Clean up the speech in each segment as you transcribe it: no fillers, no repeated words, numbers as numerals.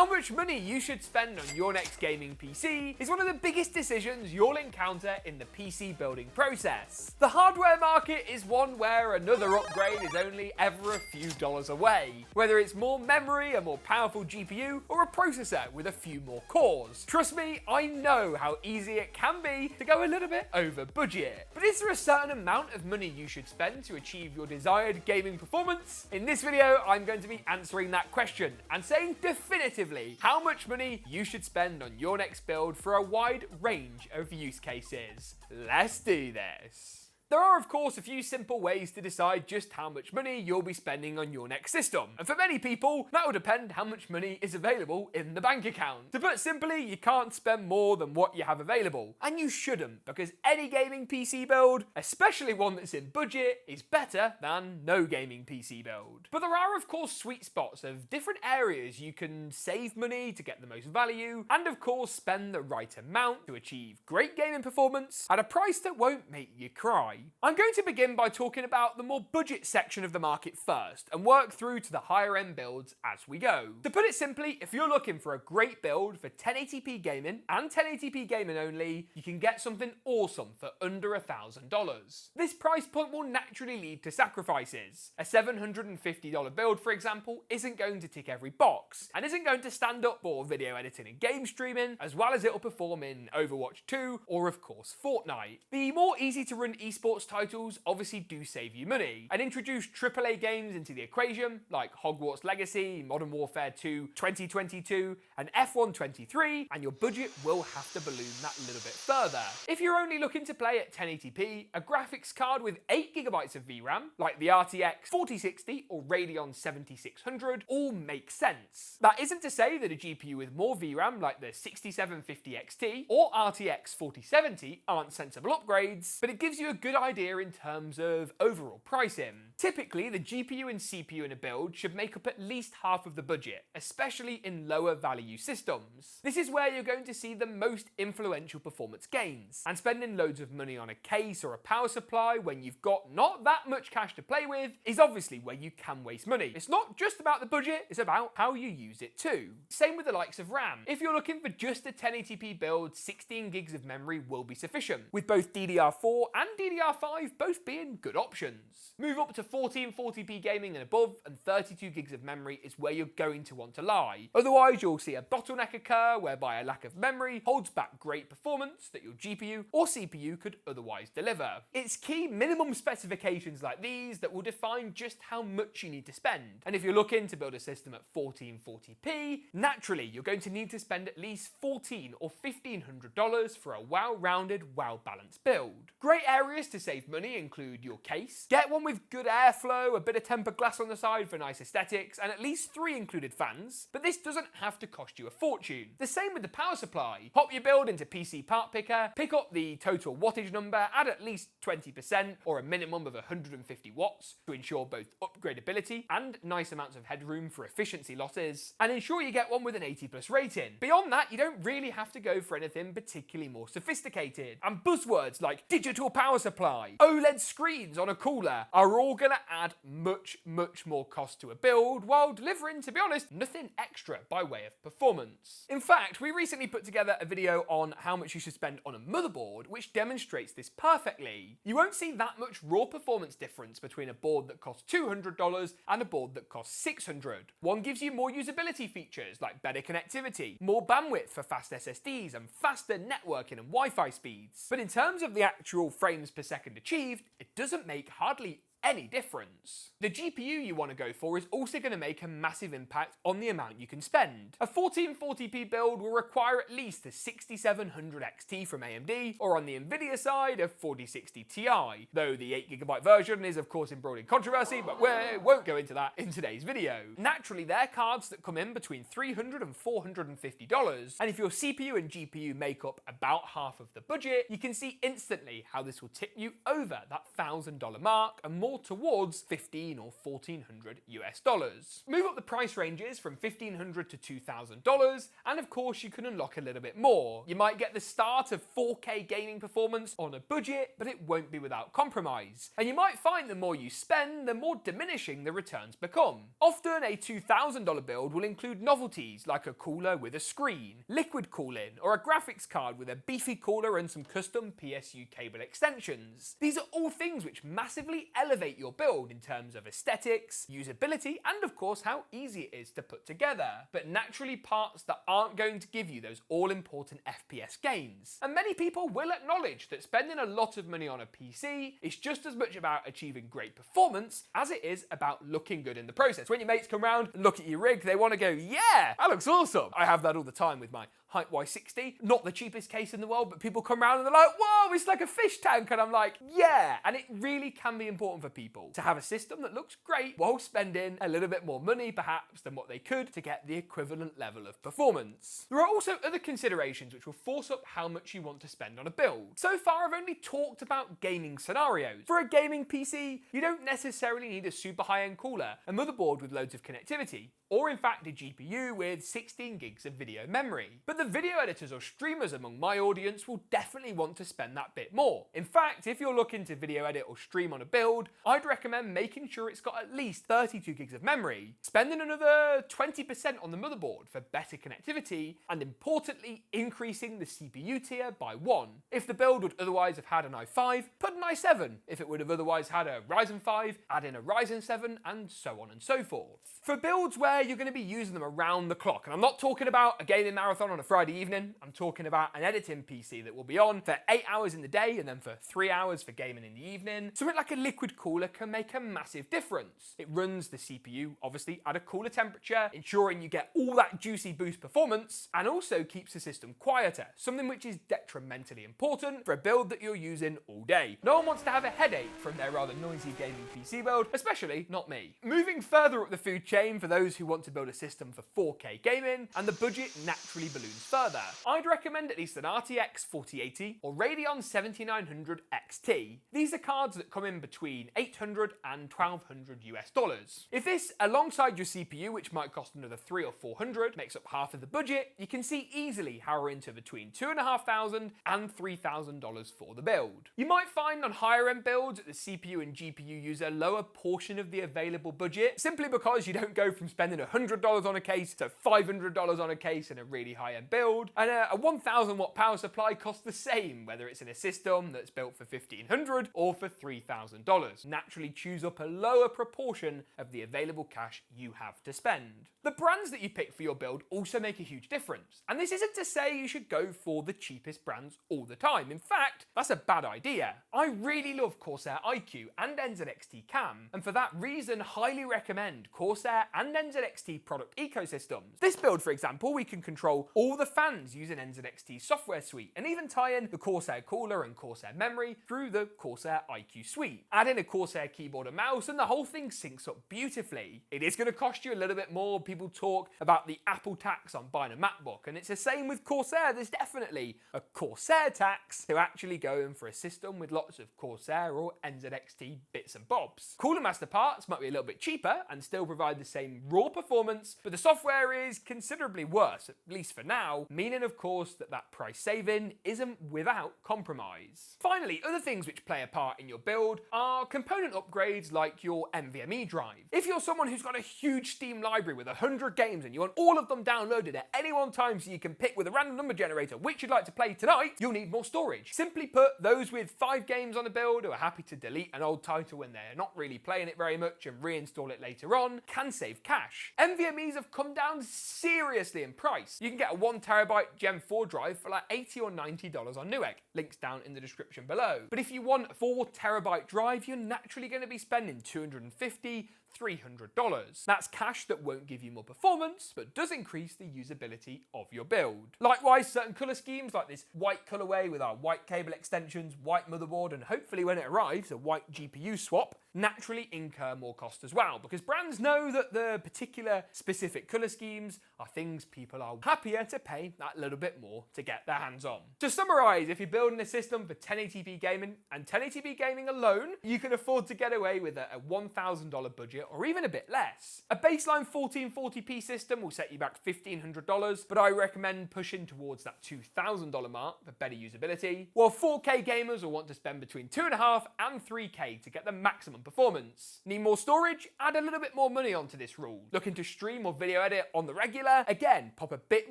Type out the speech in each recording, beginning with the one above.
How much money you should spend on your next gaming PC is one of the biggest decisions you'll encounter in the PC building process. The hardware market is one where another upgrade is only ever a few dollars away, whether it's more memory, a more powerful GPU, or a processor with a few more cores. Trust me, I know how easy it can be to go a little bit over budget. But is there a certain amount of money you should spend to achieve your desired gaming performance? In this video, I'm going to be answering that question and saying definitively how much money you should spend on your next build for a wide range of use cases. Let's do this. There are, of course, a few simple ways to decide just how much money you'll be spending on your next system. And for many people, that will depend how much money is available in the bank account. To put simply, you can't spend more than what you have available. And you shouldn't, because any gaming PC build, especially one that's in budget, is better than no gaming PC build. But there are, of course, sweet spots of different areas you can save money to get the most value, and of course, spend the right amount to achieve great gaming performance at a price that won't make you cry. I'm going to begin by talking about the more budget section of the market first, and work through to the higher end builds as we go. To put it simply, if you're looking for a great build for 1080p gaming, and 1080p gaming only, you can get something awesome for under $1,000. This price point will naturally lead to sacrifices. A $750 build, for example, isn't going to tick every box, and isn't going to stand up for video editing and game streaming, as well as it'll perform in Overwatch 2, or of course Fortnite. The more easy to run esports titles obviously do save you money, and introduce AAA games into the equation, like Hogwarts Legacy, Modern Warfare 2 2022, and F1 23, and your budget will have to balloon that little bit further. If you're only looking to play at 1080p, a graphics card with 8GB of VRAM, like the RTX 4060 or Radeon 7600, all make sense. That isn't to say that a GPU with more VRAM, like the 6750 XT or RTX 4070, aren't sensible upgrades, but it gives you a good idea in terms of overall pricing. Typically, the GPU and CPU in a build should make up at least half of the budget, especially in lower value systems. This is where you're going to see the most influential performance gains, and spending loads of money on a case or a power supply when you've got not that much cash to play with is obviously where you can waste money. It's not just about the budget, it's about how you use it too. Same with the likes of RAM. If you're looking for just a 1080p build, 16 gigs of memory will be sufficient, with both DDR4 and DDR5 both being good options. Move up to 1440p gaming and above, and 32 gigs of memory is where you're going to want to lie. Otherwise, you'll see a bottleneck occur whereby a lack of memory holds back great performance that your GPU or CPU could otherwise deliver. It's key minimum specifications like these that will define just how much you need to spend. And if you're looking to build a system at 1440p, naturally you're going to need to spend at least $1,400 or $1,500 for a well-rounded, well-balanced build. Great areas to save money include your case. Get one with good airflow, a bit of tempered glass on the side for nice aesthetics, and at least 3 included fans, but this doesn't have to cost you a fortune. The same with the power supply. Pop your build into PC Part Picker, pick up the total wattage number, add at least 20% or a minimum of 150 watts to ensure both upgradability and nice amounts of headroom for efficiency losses, and ensure you get one with an 80+ rating. Beyond that, you don't really have to go for anything particularly more sophisticated, and buzzwords like digital power supply, OLED screens on a cooler are all going to add much more cost to a build, while delivering, to be honest, nothing extra by way of performance. In fact, we recently put together a video on how much you should spend on a motherboard, which demonstrates this perfectly. You won't see that much raw performance difference between a board that costs $200 and a board that costs $600. One gives you more usability features like better connectivity, more bandwidth for fast SSDs, and faster networking and Wi-Fi speeds. But in terms of the actual frames per second achieved, it doesn't make hardly any difference. The GPU you want to go for is also going to make a massive impact on the amount you can spend. A 1440p build will require at least a 6700 XT from AMD, or on the Nvidia side, a 4060 Ti, though the 8GB version is of course embroiled in controversy, but we won't go into that in today's video. Naturally, they're cards that come in between $300 and $450, and if your CPU and GPU make up about half of the budget, you can see instantly how this will tip you over that $1,000 mark, and more more towards 15 or 1400 US dollars. Move up the price ranges from $1,500 to $2,000, and of course you can unlock a little bit more. You might get the start of 4K gaming performance on a budget, but it won't be without compromise. And you might find the more you spend, the more diminishing the returns become. Often a $2,000 build will include novelties like a cooler with a screen, liquid cooling, or a graphics card with a beefy cooler and some custom PSU cable extensions. These are all things which massively elevate your build in terms of aesthetics, usability, and of course how easy it is to put together, but naturally parts that aren't going to give you those all-important FPS gains. And many people will acknowledge that spending a lot of money on a PC is just as much about achieving great performance as it is about looking good in the process. When your mates come round and look at your rig, they want to go, yeah, that looks awesome. I have that all the time with my Hype Y60, not the cheapest case in the world, but people come around and they're like, whoa, it's like a fish tank, and I'm like, yeah. And it really can be important for people to have a system that looks great while spending a little bit more money perhaps than what they could to get the equivalent level of performance. There are also other considerations which will force up how much you want to spend on a build. So far I've only talked about gaming scenarios. For a gaming PC, you don't necessarily need a super high-end cooler, a motherboard with loads of connectivity, or in fact a GPU with 16 gigs of video memory. But the video editors or streamers among my audience will definitely want to spend that bit more. In fact, if you're looking to video edit or stream on a build, I'd recommend making sure it's got at least 32 gigs of memory, spending another 20% on the motherboard for better connectivity, and importantly, increasing the CPU tier by 1. If the build would otherwise have had an i5, put an i7. If it would have otherwise had a Ryzen 5, add in a Ryzen 7, and so on and so forth. For builds where you're going to be using them around the clock, and I'm not talking about a gaming marathon on a Friday evening, I'm talking about an editing PC that will be on for 8 hours in the day and then for 3 hours for gaming in the evening. Something like a liquid cooler can make a massive difference. It runs the CPU, obviously, at a cooler temperature, ensuring you get all that juicy boost performance, and also keeps the system quieter, something which is detrimentally important for a build that you're using all day. No one wants to have a headache from their rather noisy gaming PC build, especially not me. Moving further up the food chain for those who want to build a system for 4K gaming, and the budget naturally balloons further, I'd recommend at least an RTX 4080 or Radeon 7900 XT. These are cards that come in between $800 and $1,200 US dollars. If this, alongside your CPU, which might cost another $300 or $400, makes up half of the budget, you can see easily how we're into between $2,500 and $3,000 for the build. You might find on higher end builds that the CPU and GPU use a lower portion of the available budget, simply because you don't go from spending $100 on a case to $500 on a case in a really high-end build, and a 1000 watt power supply costs the same whether it's in a system that's built for $1,500 or for $3,000. Naturally chews up a lower proportion of the available cash you have to spend. The brands that you pick for your build also make a huge difference, and this isn't to say you should go for the cheapest brands all the time. In fact, that's a bad idea. I really love Corsair iCUE and NZXT Cam, and for that reason highly recommend Corsair and NZXT product ecosystems. This build, for example, we can control all the fans using NZXT software suite, and even tie in the Corsair cooler and Corsair memory through the Corsair iCUE suite. Add in a Corsair keyboard and mouse and the whole thing syncs up beautifully. It is going to cost you a little bit more. People talk about the Apple tax on buying a MacBook, and it's the same with Corsair. There's definitely a Corsair tax to actually going for a system with lots of Corsair or NZXT bits and bobs. Cooler master parts might be a little bit cheaper and still provide the same raw performance, but the software is considerably worse, at least for now, meaning of course that price saving isn't without compromise. Finally, other things which play a part in your build are component upgrades like your NVMe drive. If you're someone who's got a huge Steam library with 100 games and you want all of them downloaded at any one time so you can pick with a random number generator which you'd like to play tonight, you'll need more storage. Simply put, those with 5 games on a build who are happy to delete an old title when they're not really playing it very much and reinstall it later on can save cash. NVMe's have come down seriously in price. You can get a 1TB Gen 4 drive for like $80 or $90 on Newegg. Links down in the description below. But if you want a 4TB drive, you're naturally going to be spending $250 $300. That's cash that won't give you more performance, but does increase the usability of your build. Likewise, certain colour schemes like this white colourway with our white cable extensions, white motherboard, and hopefully when it arrives, a white GPU swap, naturally incur more cost as well, because brands know that the particular specific colour schemes are things people are happier to pay that little bit more to get their hands on. To summarise, if you're building a system for 1080p gaming and 1080p gaming alone, you can afford to get away with a $1,000 budget or even a bit less. A baseline 1440p system will set you back $1,500, but I recommend pushing towards that $2,000 mark for better usability, while 4K gamers will want to spend between $2.5 and $3K to get the maximum performance. Need more storage? Add a little bit more money onto this rule. Looking to stream or video edit on the regular? Again, pop a bit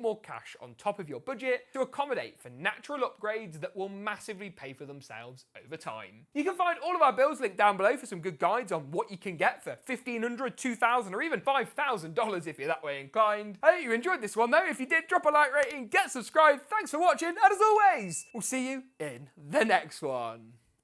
more cash on top of your budget to accommodate for natural upgrades that will massively pay for themselves over time. You can find all of our builds linked down below for some good guides on what you can get for $1,500, $2,000 or even $5,000 if you're that way inclined. I hope you enjoyed this one though. If you did, drop a like rating, get subscribed. Thanks for watching, and as always, we'll see you in the next one.